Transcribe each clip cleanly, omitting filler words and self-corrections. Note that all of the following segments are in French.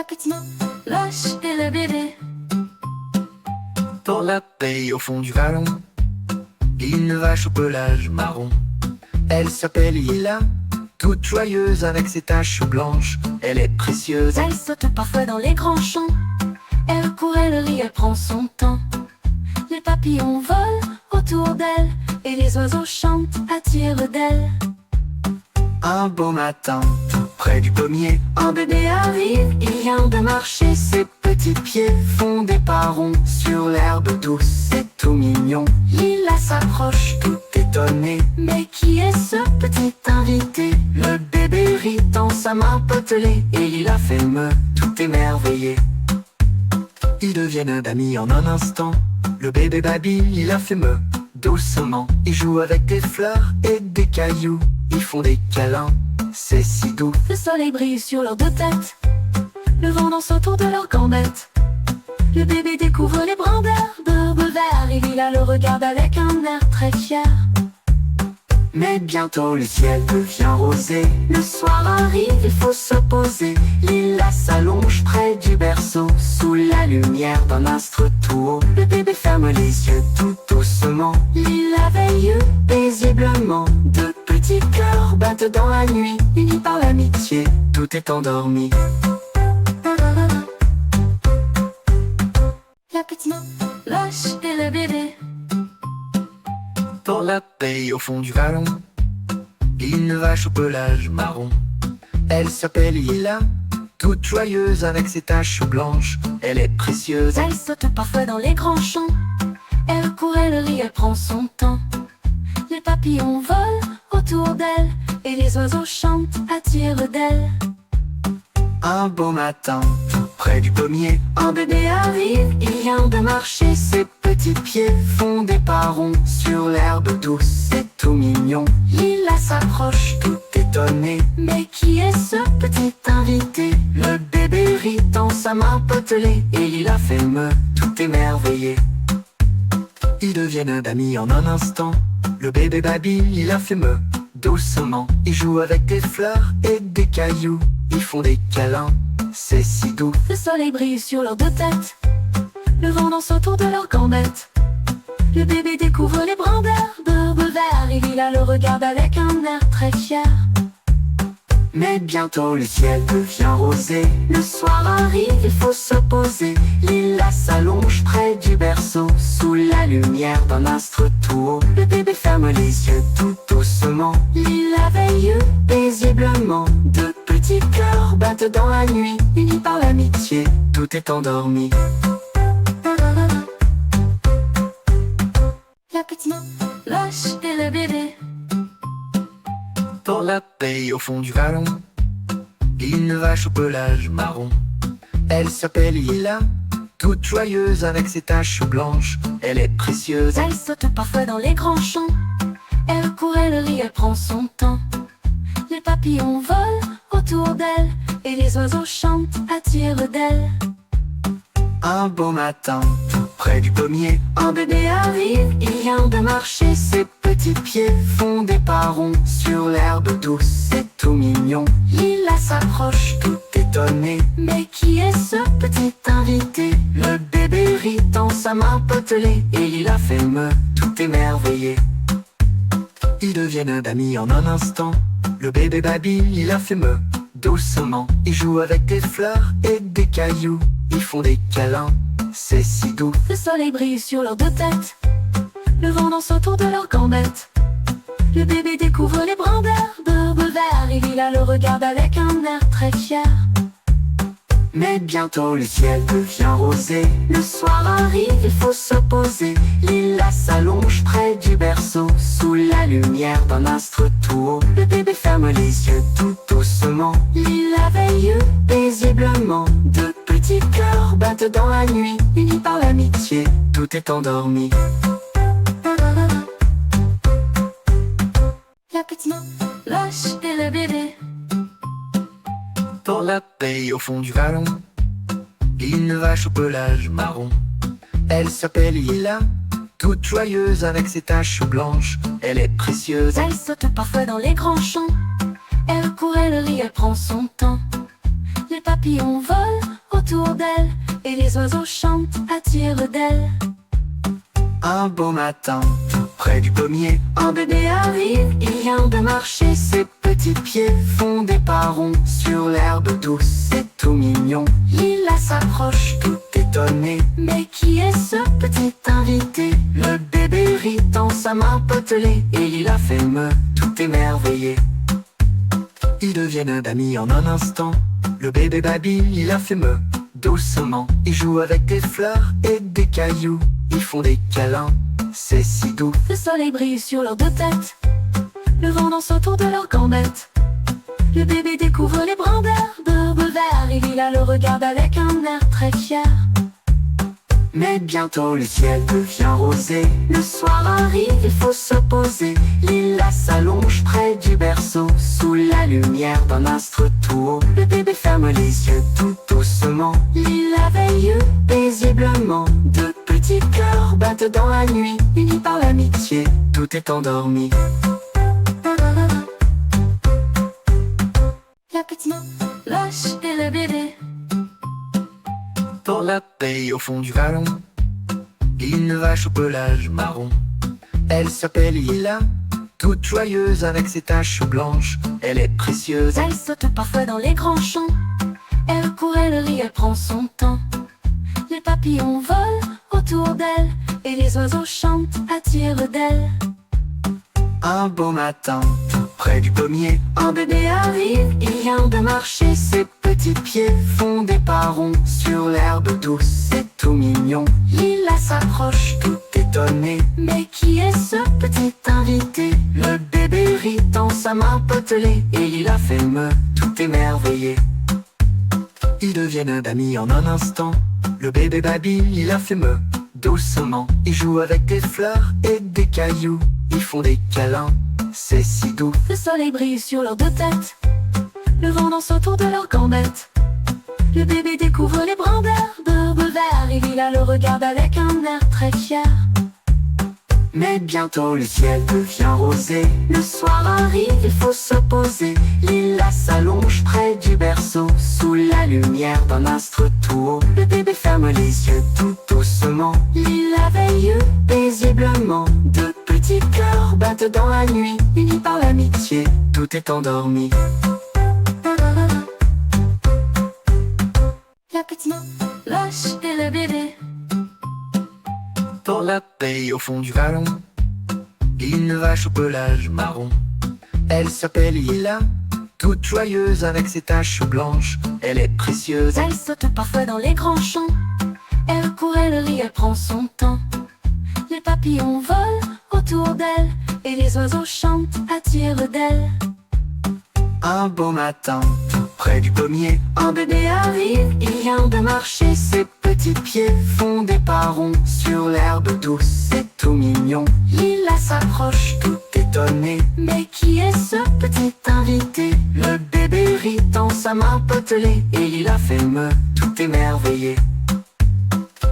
petite main lâche et le bébé. Dans la paix au fond du vallon, une vache au pelage marron. Elle s'appelle Lila, toute joyeuse avec ses taches blanches. Elle est précieuse, Elle saute parfois dans les grands champs. Elle court, elle rit, elle prend son temps. Les papillons volent autour d'elle et les oiseaux chantent à tire d'aile. un beau matin, tout près du pommier, Un bébé arrive, il vient de marcher. ses petits pieds font des pas ronds sur l'herbe douce. C'est tout mignon, Lila s'approche, tout étonné. mais qui est ce petit invité? Le bébé rit dans sa main potelée et Lila fait me tout émerveillé. Ils deviennent amis en un instant. Le bébé babille, Lila fait me doucement. Ils jouent avec des fleurs et des cailloux. Ils font des câlins, c'est si doux. Le soleil brille sur leurs deux têtes. Le vent danse autour de leurs gambettes. Le bébé découvre les brins d'herbe vert et Lila le regarde avec un air très fier. Mais bientôt le ciel devient rosé. Le soir arrive, il faut se poser. Lila s'allonge près du berceau, sous la lumière d'un astre tout haut. Le bébé ferme les yeux tout doucement. Lila veille Paisiblement, de petits cœurs battent dans la nuit. Unis par l'amitié, tout est endormi. la petite main lâche et le bébé. Dans la paix au fond du vallon, une vache au pelage marron. Elle s'appelle Lila, toute joyeuse avec ses taches blanches. Elle est précieuse, Elle saute parfois dans les grands champs. Elle court, elle rit, elle prend son temps. Les papillons volent autour d'elle et les oiseaux chantent à tire d'aile. un beau matin, tout près du pommier, Un bébé arrive, il vient de marcher. ses petits pieds font des pas ronds sur l'herbe douce. C'est tout mignon, Lila s'approche, tout étonné. mais qui est ce petit invité? Le bébé rit dans sa main potelée et Lila fait me tout émerveillé. Ils deviennent amis en un instant. Le bébé babille, Lila fait me doucement. Ils jouent avec des fleurs et des cailloux. Ils font des câlins, c'est si doux. Le soleil brille sur leurs deux têtes. Le vent danse autour de leurs gambettes. Le bébé découvre les brins d'herbe vert et Lila le regarde avec un air très fier. Mais bientôt le ciel devient rosé. Le soir arrive, il faut se poser. Lila s'allonge près du berceau, sous la lumière d'un astre tout haut. Le bébé ferme les yeux tout doucement. Lila veille Paisiblement, de petits cœurs battent dans la nuit. Unis par l'amitié, tout est endormi. la petite main lâche et le bébé. Dans la paix au fond du vallon, une vache au pelage marron. Elle s'appelle Lila, toute joyeuse avec ses taches blanches. Elle est précieuse, Elle saute parfois dans les grands champs. Elle court, elle rit, elle prend son temps. Les papillons volent autour d'elle et les oiseaux chantent à tire d'aile. un beau matin, tout près du pommier, Un bébé arrive, il vient de marcher. ses petits pieds font des pas ronds sur l'herbe douce. C'est tout mignon, Lila s'approche, tout étonné. mais qui est ce petit invité? Le bébé rit dans sa main potelée et Lila fait me tout émerveillé. Ils deviennent amis en un instant. Le bébé babille, Lila fait me doucement. Ils jouent avec des fleurs et des cailloux. Ils font des câlins, c'est si doux. Le soleil brille sur leurs deux têtes. Le vent danse autour de leurs gambettes. Le bébé découvre les brins d'herbe vert et Lila le regarde avec un air très fier. Mais bientôt le ciel devient rosé. Le soir arrive, il faut se poser. Lila s'allonge près du berceau, sous la lumière d'un astre tout haut. Le bébé ferme les yeux tout doucement. Lila veille Paisiblement, de petits cœurs battent dans la nuit. Unis par l'amitié, tout est endormi. la petite main lâche et le bébé. Dans la paix au fond du vallon, une vache au pelage marron. Elle s'appelle Lila, toute joyeuse avec ses taches blanches. Elle est précieuse, Elle saute parfois dans les grands champs. Elle court, elle rit, elle prend son temps. Les papillons volent autour d'elle, et les oiseaux chantent à tire-d'aile. Un beau matin, près du pommier, un bébé arrive, il vient de marcher. Ses petits pieds font des pas ronds sur l'herbe douce, c'est tout mignon. Lila s'approche, Tout étonné, mais qui est ce petit invité? le bébé rit dans sa main potelée, et Lila fait me tout émerveillé. Ils deviennent d'amis en un instant. Le bébé babille, Lila fait me doucement. Ils jouent avec des fleurs et des cailloux. Ils font des câlins, c'est si doux. Le soleil brille sur leurs deux têtes, le vent danse autour de leurs gambettes. Le bébé découvre les brins d'herbe vert, et Lila le regarde avec un air très fier. Mais bientôt le ciel devient rosé. Le soir arrive, il faut se poser. Lila s'allonge près du berceau, sous la lumière d'un astre tout haut. Le bébé ferme les yeux tout doucement. Lila veille Paisiblement, deux petits cœurs battent dans la nuit. Unis par l'amitié, tout est endormi. la petite vache et le bébé. Dans la paix au fond du vallon, une vache au pelage marron. Elle s'appelle Lila, toute joyeuse avec ses taches blanches. Elle est précieuse, Elle saute parfois dans les grands champs, elle court, elle rit, elle prend son temps. Les papillons volent autour d'elle, et les oiseaux chantent à tire-d'aile. un beau matin, près du pommier, Un bébé arrive, il vient de marcher. Ses petits pieds font des pas ronds sur l'herbe douce, c'est tout mignon. Lila s'approche, Tout étonné, mais qui est ce petit invité? le bébé rit dans sa main potelée, et Lila fait me tout émerveillé. Ils deviennent d'amis en un instant. Le bébé babille, Lila fait me doucement. Ils jouent avec des fleurs et des cailloux. Ils font des câlins, c'est si doux. Le soleil brille sur leurs deux têtes, le vent danse autour de leurs gambettes. Le bébé découvre les brins d'herbe vert, et Lila le regarde avec un air très fier. Mais bientôt le ciel devient rosé. Le soir arrive, Il faut se poser. Lila s'allonge près du berceau, sous la lumière d'un astre tout haut. Le bébé ferme les yeux tout doucement. Lila veille Paisiblement, deux petits cœurs battent dans la nuit. Unis par l'amitié, tout est endormi. la petite vache et le bébé. Dans la paix au fond du vallon, une vache au pelage marron. Elle s'appelle Lila, toute joyeuse avec ses taches blanches. Elle est précieuse, Elle saute parfois dans les grands champs, elle court, elle rit, elle prend son temps. Les papillons volent autour d'elle, et les oiseaux chantent à tire-d'aile. un beau matin, près du pommier, Un bébé arrive, il vient de marcher. Ses petits pieds font des pas ronds sur l'herbe douce, c'est tout mignon. Lila s'approche, Tout étonné, mais qui est ce petit invité? le bébé rit dans sa main potelée, et Lila fait me tout émerveillé.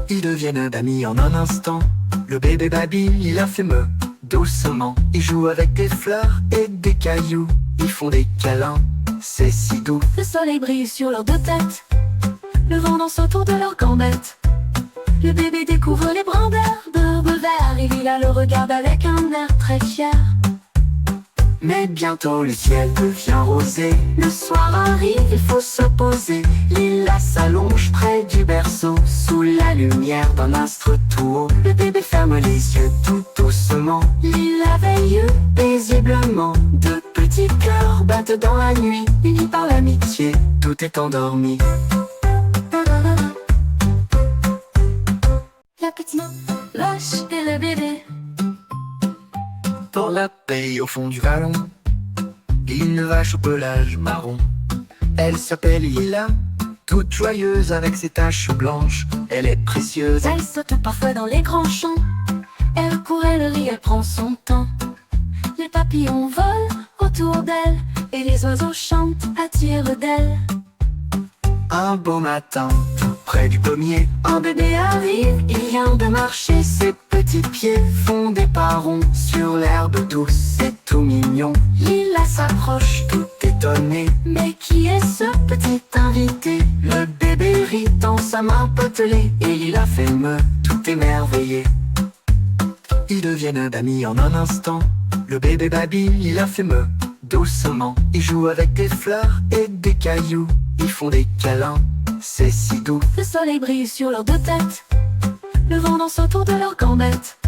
Ils deviennent d'amis en un instant. Le bébé babille, Lila fait me doucement. Ils jouent avec des fleurs et des cailloux. Ils font des câlins, c'est si doux. Le soleil brille sur leurs deux têtes, le vent danse autour de leurs gambettes. Le bébé découvre les brins d'herbe vert, et Lila le regarde avec un air très fier. Mais bientôt le ciel devient rosé. Le soir arrive, Il faut se poser. Lila s'allonge près du berceau, sous la lumière d'un astre tout haut. Le bébé ferme les yeux tout doucement. Lila veille Paisiblement, deux petits cœurs battent dans la nuit. Unis par l'amitié, tout est endormi. la petite vache et le bébé. Dans la paix au fond du vallon, une vache au pelage marron. Elle s'appelle Lila, toute joyeuse avec ses taches blanches. Elle est précieuse, Elle saute parfois dans les grands champs, elle court, elle rit, elle prend son temps. Les papillons volent autour d'elle, et les oiseaux chantent à tire-d'aile. un beau matin, près du pommier, Un bébé arrive, il vient de marcher. Ses petits pieds font des pas ronds sur l'herbe douce, c'est tout mignon. Lila s'approche, Tout étonné, mais qui est ce petit invité? le bébé rit dans dans sa main potelée, et il a fait me tout émerveillé. Ils deviennent d'amis en un instant. Le bébé babille, il a fait me doucement. Ils jouent avec des fleurs et des cailloux. Ils font des câlins, c'est si doux. Le soleil brille sur leurs deux têtes, le vent danse autour de leurs gambettes.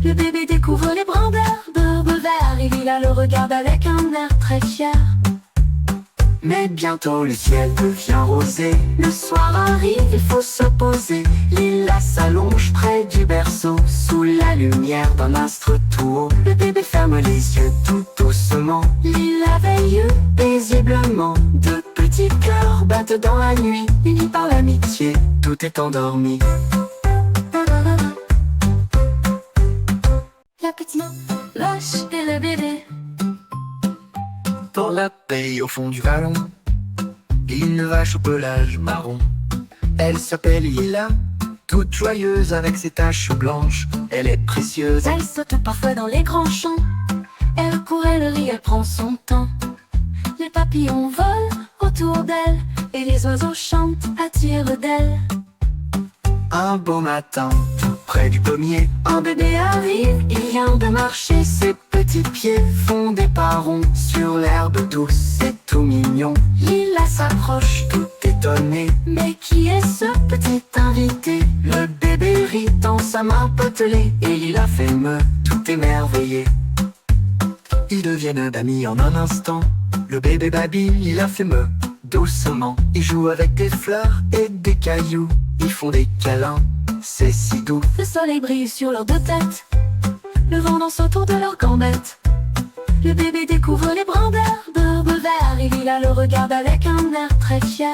Le bébé découvre les brins d'herbe vert, et Lila le regarde avec un air très fier. Mais bientôt le ciel devient rosé. Le soir arrive, il faut se poser. Lila s'allonge près du berceau, sous la lumière d'un astre tout haut. Le bébé ferme les yeux tout doucement. Lila veille paisiblement. De petits cœurs battent dans la nuit, unis par l'amitié, tout est endormi. La petite main lâche et le bébé. Dans la paix au fond du vallon, une vache au pelage marron. Elle s'appelle Lila, toute joyeuse avec ses taches blanches. Elle est précieuse. Elle saute parfois dans les grands champs. Elle court, elle rit, elle prend son temps. Les papillons volent autour d'elle, et les oiseaux chantent, attirent d'elle. Un beau matin, près du pommier, un bébé arrive, il vient de marcher. Ses petits pieds font des pas ronds sur l'herbe douce, c'est tout mignon. Lila s'approche tout étonné. Mais qui est ce petit invité? Le bébé rit dans sa main potelée, et Lila fait me tout émerveillé. Ils deviennent d'amis en un instant. Le bébé babille, il a fait me doucement. Ils jouent avec des fleurs et des cailloux. Ils font des câlins, c'est si doux. Le soleil brille sur leurs deux têtes, le vent danse autour de leurs gambettes. Le bébé découvre les brins d'herbe vert, et Lila le regarde avec un air très fier.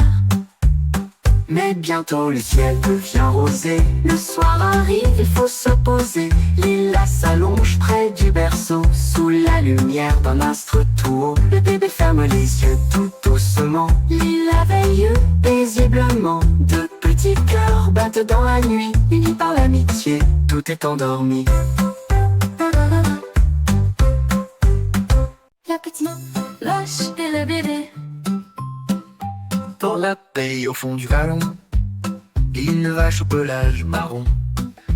Mais bientôt le ciel devient rosé. Le soir arrive, il faut se poser. Lila s'allonge près du berceau, sous la lumière d'un astre tout haut. Le bébé ferme les yeux tout doucement. Lila veille paisiblement. De petits cœurs battent dans la nuit, unis par l'amitié, tout est endormi. La petite main lâche et le bébé. Dans la paix au fond du vallon, une vache au pelage marron.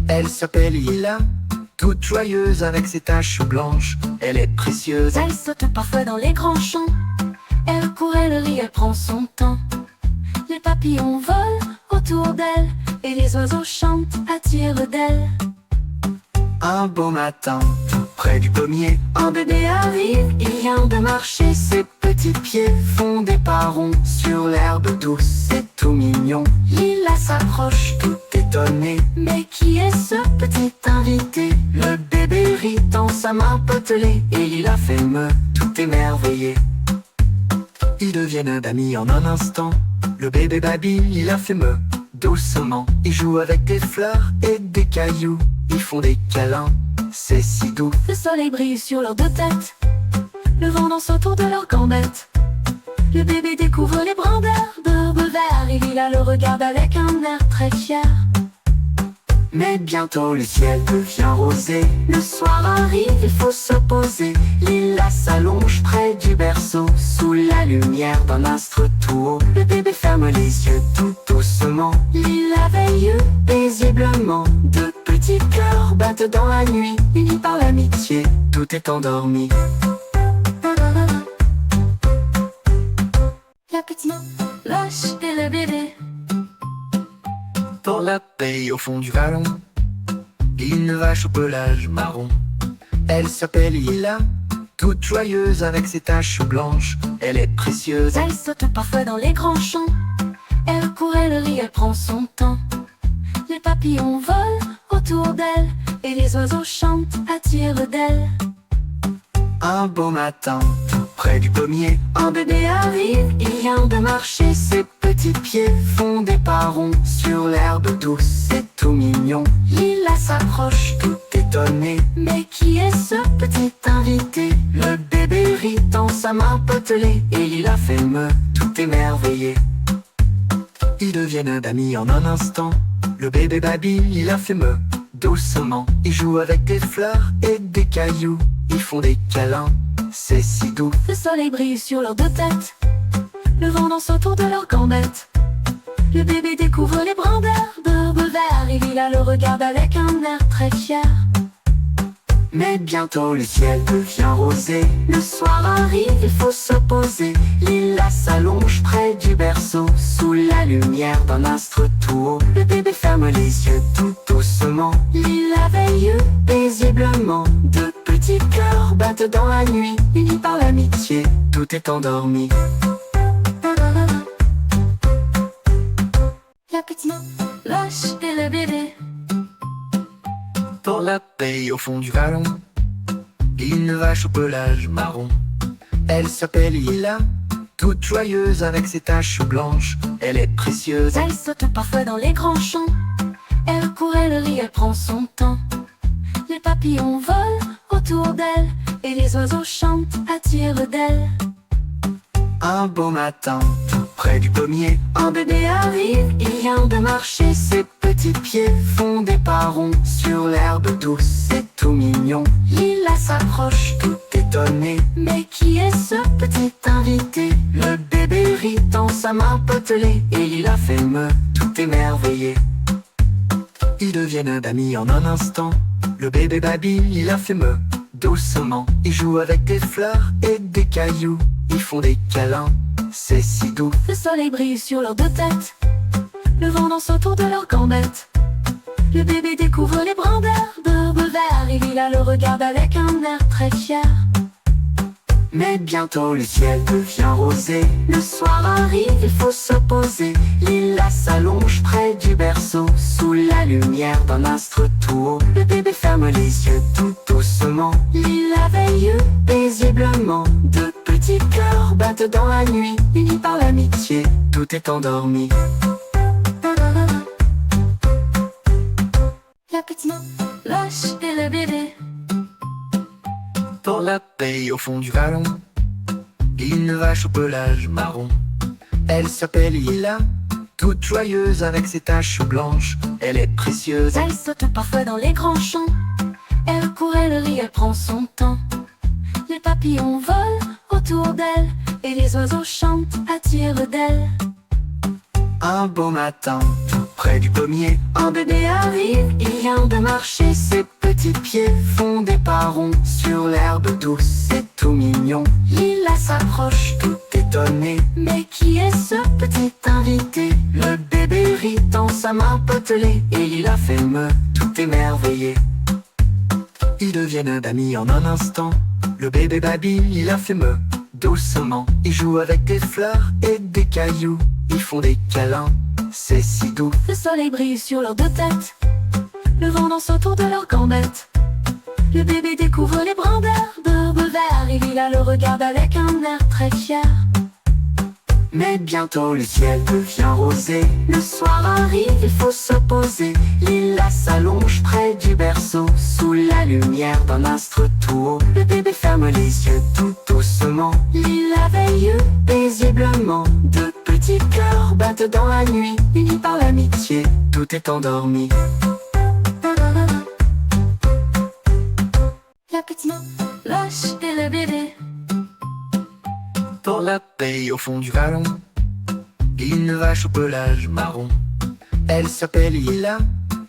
Elle s'appelle Lila, toute joyeuse avec ses taches blanches. Elle est précieuse. Elle saute parfois dans les grands champs. Elle court, elle rit, elle prend son temps. Les papillons volent autour d'elle, et les oiseaux chantent, attirent d'elle. Un beau matin, près du pommier, un bébé arrive, il vient de marcher. Ses petits pieds font des pas ronds sur l'herbe douce, c'est tout mignon. Lila s'approche tout étonné. Mais qui est ce petit invité? Le bébé rit dans sa main potelée, et Lila fait me tout émerveillé. Ils deviennent d'amis en un instant. Le bébé babille, il a fait me doucement. Ils jouent avec des fleurs et des cailloux. Ils font des câlins, c'est si doux. Le soleil brille sur leurs deux têtes, le vent danse autour de leurs gambettes. Le bébé découvre les brins d'herbe vert, et Lila le regarde avec un air très fier. Mais bientôt le ciel devient rosé. Le soir arrive, il faut se poser. Lila s'allonge près du berceau, sous la lumière d'un astre tout haut. Le bébé ferme les yeux tout doucement. Lila veille paisiblement. De petits cœurs battent dans la nuit, unis par l'amitié, tout est endormi. La petite main lâche et le bébé. Dans la paix au fond du vallon, une vache au pelage marron. Elle s'appelle Lila, toute joyeuse avec ses taches blanches. Elle est précieuse. Elle saute parfois dans les grands champs. Elle court, elle rit, elle prend son temps. Les papillons volent autour d'elle, et les oiseaux chantent, attirent d'elle. Un beau matin, près du pommier, un bébé arrive, il vient de marcher. Ses petits pieds font des pas ronds sur l'herbe douce, c'est tout mignon. Lila s'approche tout étonné. Mais qui est ce petit invité? Le bébé rit dans sa main potelée, et Lila fait me tout émerveillé. Ils deviennent d'amis en un instant. Le bébé babille, il a fait me doucement. Ils jouent avec des fleurs et des cailloux. Ils font des câlins, c'est si doux. Le soleil brille sur leurs deux têtes, le vent danse autour de leurs gambettes. Le bébé découvre les brandeurs d'herbe vert et Lila le regarde avec un air très fier. Mais bientôt le ciel devient rosé. Le soir arrive, il faut se poser. Lila s'allonge près du berceau, sous la lumière d'un astre tout haut. Le bébé ferme les yeux tout doucement. Lila veille paisiblement. De petits cœurs battent dans la nuit. Unis par l'amitié, tout est endormi. La petite vache et le bébé. Pour la paix au fond du vallon, une vache au pelage marron. Elle s'appelle Lila, toute joyeuse avec ses taches blanches. Elle est précieuse. Elle saute parfois dans les grands champs. Elle court, elle rit, elle prend son temps. Les papillons volent autour d'elle et les oiseaux chantent à tire d'aile. Un beau matin, tout près du pommier, un bébé arrive, il vient de marcher. Ses petits pieds font des pas ronds sur l'herbe douce, c'est tout mignon. Lila s'approche tout étonné. Mais qui est ce petit invité? Le bébé rit dans sa main potelée et Lila fait me tout émerveillé. Ils deviennent d'amis en un instant. Le bébé babille, Lila fait me doucement. Ils jouent avec des fleurs et des cailloux. Ils font des câlins, c'est si doux. Le soleil brille sur leurs deux têtes. Le vent danse autour de leurs gambettes. Le bébé découvre les brandeurs d'herbe vert et Lila le regarde avec un air très fier. Mais bientôt le ciel devient rosé. Le soir arrive, il faut se poser. Lila s'allonge près du berceau, sous la lumière d'un astre tout haut. Le bébé ferme les yeux tout doucement. Lila veille paisiblement. De petits cœurs battent dans la nuit. Unis par l'amitié, tout est endormi. La petite vache et le bébé. Pour la paix au fond du vallon, une vache au pelage marron. Elle s'appelle Lila, toute joyeuse avec ses taches blanches. Elle est précieuse. Elle saute parfois dans les grands champs. Elle court, elle rit, elle prend son temps. Les papillons volent autour d'elle et les oiseaux chantent à tire d'aile. Un beau matin, tout près du pommier, un bébé arrive, il vient de marcher. Ses petits pieds font des pas ronds sur l'herbe douce, c'est tout mignon. Lila s'approche tout étonné. Mais qui est ce petit invité? Le bébé rit dans sa main potelée et Lila fait me tout émerveillé. Ils deviennent d'amis en un instant. Le bébé babille, Lila fait me doucement. Ils jouent avec des fleurs et des cailloux. Ils font des câlins, c'est si doux. Le soleil brille sur leurs deux têtes. Le vent danse autour de leurs gambettes. Le bébé découvre les brandeurs d'herbe vert et Lila le regarde avec un air très fier. Mais bientôt le ciel devient rosé. Le soir arrive, il faut se poser. Lila s'allonge près du berceau, sous la lumière d'un astre tout haut. Le bébé ferme les yeux tout doucement. Lila veille paisiblement. De petits cœurs battent dans la nuit. Unis par l'amitié, tout est endormi. La petite vache et le bébé. Pour la paix au fond du vallon, une vache au pelage marron. Elle s'appelle Lila,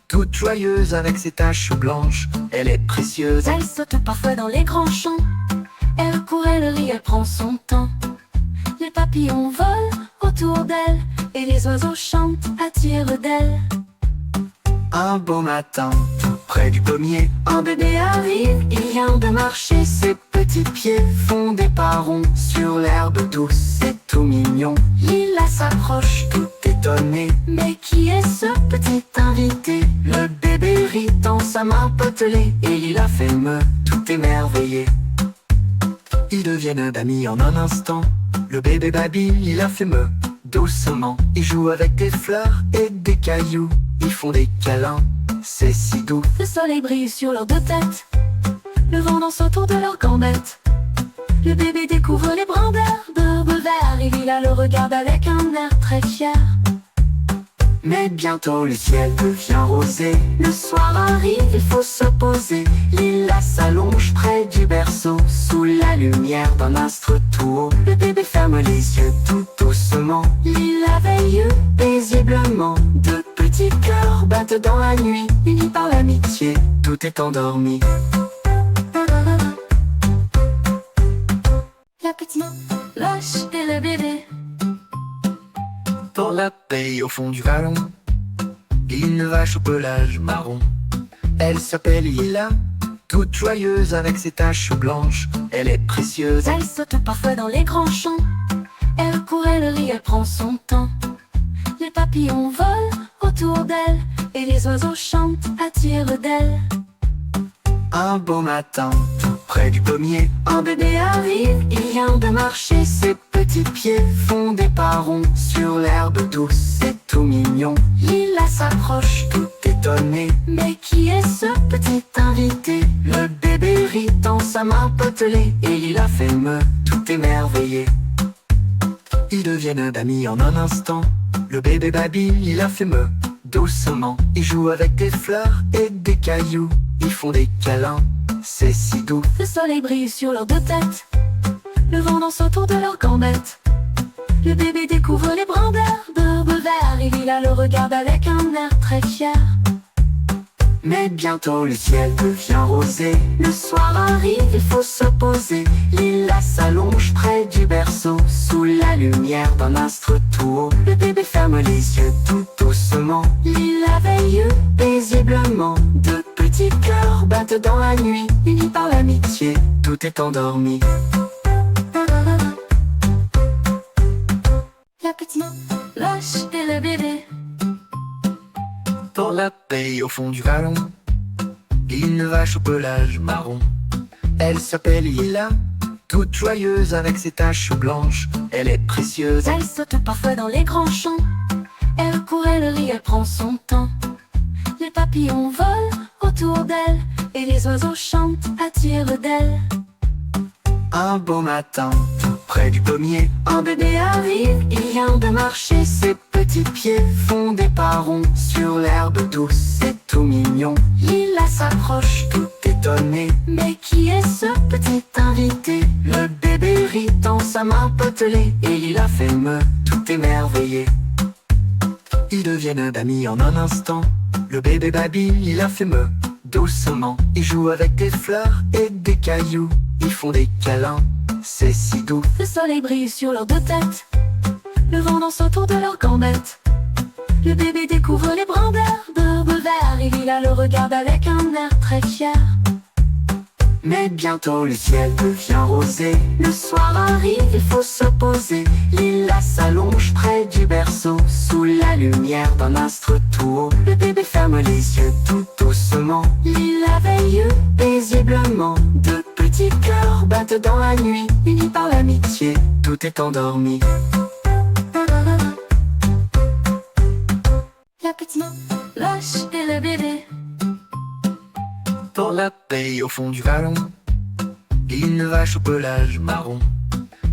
toute joyeuse avec ses taches blanches. Elle est précieuse. Elle saute parfois dans les grands champs. Elle court, elle rit, elle prend son temps. Les papillons volent autour d'elle et les oiseaux chantent à tire d'aile. Un beau matin, tout près du pommier, un bébé arrive, il vient de marcher. Ses petits pieds font des pas ronds sur l'herbe douce, c'est tout mignon. Lila s'approche tout étonné. Mais qui est ce petit invité? Le bébé rit dans sa main potelée et Lila fait me tout émerveillé. Ils deviennent d'amis en un instant. Le bébé babille, Lila fait me doucement. Ils jouent avec des fleurs et des cailloux. Ils font des câlins, c'est si doux. Le soleil brille sur leurs deux têtes. Le vent danse autour de leurs gambettes. Le bébé découvre les brandeurs d'herbe vert et Lila le regarde avec un air très fier. Mais bientôt le ciel devient rosé. Le soir arrive, il faut se poser. Lila s'allonge près du berceau, sous la lumière d'un astre tout haut. Le bébé ferme les yeux tout doucement. Lila veille paisiblement. paisiblement. De petits cœurs battent dans la nuit, unis par l'amitié, tout est endormi. La petite vache et le bébé. Dans la paix au fond du vallon, il y a une vache au pelage marron. Elle s'appelle Lila, toute joyeuse avec ses taches blanches. Elle est précieuse, Elle saute parfois dans les grands champs. Elle court, elle rit, elle prend son temps. Les papillons volent autour d'elle et les oiseaux chantent à tire d'aile. un beau matin, près du pommier, Un bébé arrive, il vient de marcher. ses petits pieds font des pas ronds sur l'herbe douce. C'est tout mignon, Lila s'approche, tout étonné. mais qui est ce petit invité? Le bébé rit dans sa main potelée et Lila fait me tout émerveillé. Ils deviennent d'amis en un instant. Le bébé babille, Lila fait me doucement. Ils jouent avec des fleurs et des cailloux. Ils font des câlins, c'est si doux. Le soleil brille sur leurs deux têtes. Le vent danse autour de leurs gambettes. Le bébé découvre les brins d'herbe vert et Lila le regarde avec un air très fier. Mais bientôt le ciel devient rosé. Le soir arrive, il faut se poser. Lila s'allonge près du berceau, sous la lumière d'un astre tout haut. Le bébé ferme les yeux tout doucement. Lila veille, Paisiblement, de petits cœurs battent dans la nuit, unis par l'amitié, tout est endormi. la petite vache et le bébé. Dans la paix au fond du vallon, il y a une vache au pelage marron. Elle s'appelle Lila, toute joyeuse avec ses taches blanches. Elle est précieuse, Elle saute parfois dans les grands champs. Elle court, elle rit, elle prend son temps. Les papillons volent autour d'elle et les oiseaux chantent à tire d'aile. un beau matin, près du pommier, Un bébé arrive, il vient de marcher. ses petits pieds font des pas ronds sur l'herbe douce. C'est tout mignon, Lila s'approche, tout étonné. mais qui est ce petit invité? Le bébé rit dans sa main potelée et Lila fait me tout émerveillé. Ils deviennent d'amis en un instant. Le bébé babille, Lila fait me doucement. Ils jouent avec des fleurs et des cailloux. Ils font des câlins, c'est si doux. Le soleil brille sur leurs deux têtes. Le vent danse autour de leurs gambettes. Le bébé découvre les brins d'herbe vert et Lila le regarde avec un air très fier. Mais bientôt le ciel devient rosé. Le soir arrive, il faut se poser. Lila s'allonge près du berceau, sous la lumière d'un astre tout haut. Le bébé ferme les yeux tout doucement. Lila veille, Paisiblement, de petits cœurs battent dans la nuit, unis par l'amitié, tout est endormi. la petite vache et le bébé. Dans la paix au fond du vallon, il y a une vache au pelage marron.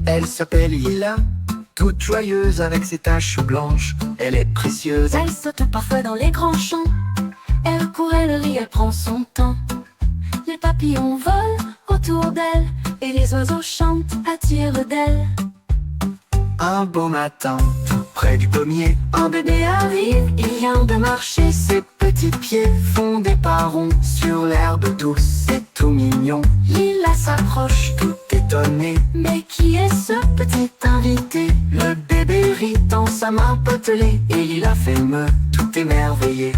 Elle s'appelle Lila, toute joyeuse avec ses taches blanches. Elle est précieuse, Elle saute parfois dans les grands champs. Elle court, elle rit, elle prend son temps. Les papillons volent autour d'elle et les oiseaux chantent à tire d'aile. un beau matin, près du pommier, Un bébé arrive, il vient de marcher. ses petits pieds font des pas ronds sur l'herbe douce. C'est tout mignon, Lila s'approche, tout étonné. mais qui est ce petit invité? Le bébé rit dans sa main potelée et Lila fait me tout émerveillé.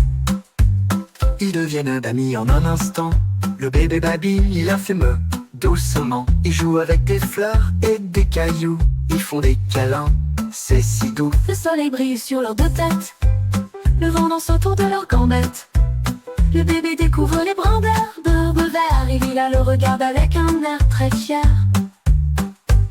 Ils deviennent d'amis en un instant. Le bébé babille, Lila fait me doucement. Ils jouent avec des fleurs et des cailloux. Ils font des câlins, c'est si doux. Le soleil brille sur leurs deux têtes. Le vent danse autour de leurs gambettes. Le bébé découvre les brins d'herbe vert et Lila le regarde avec un air très fier.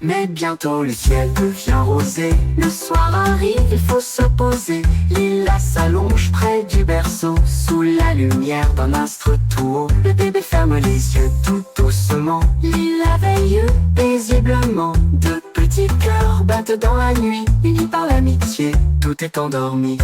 Mais bientôt le ciel devient rosé. Le soir arrive, il faut se poser. Lila s'allonge près du berceau, sous la lumière d'un astre tout haut. Le bébé ferme les yeux tout doucement. Lila veille, Paisiblement, de petits cœurs battent dans la nuit, unis par l'amitié, tout est endormi.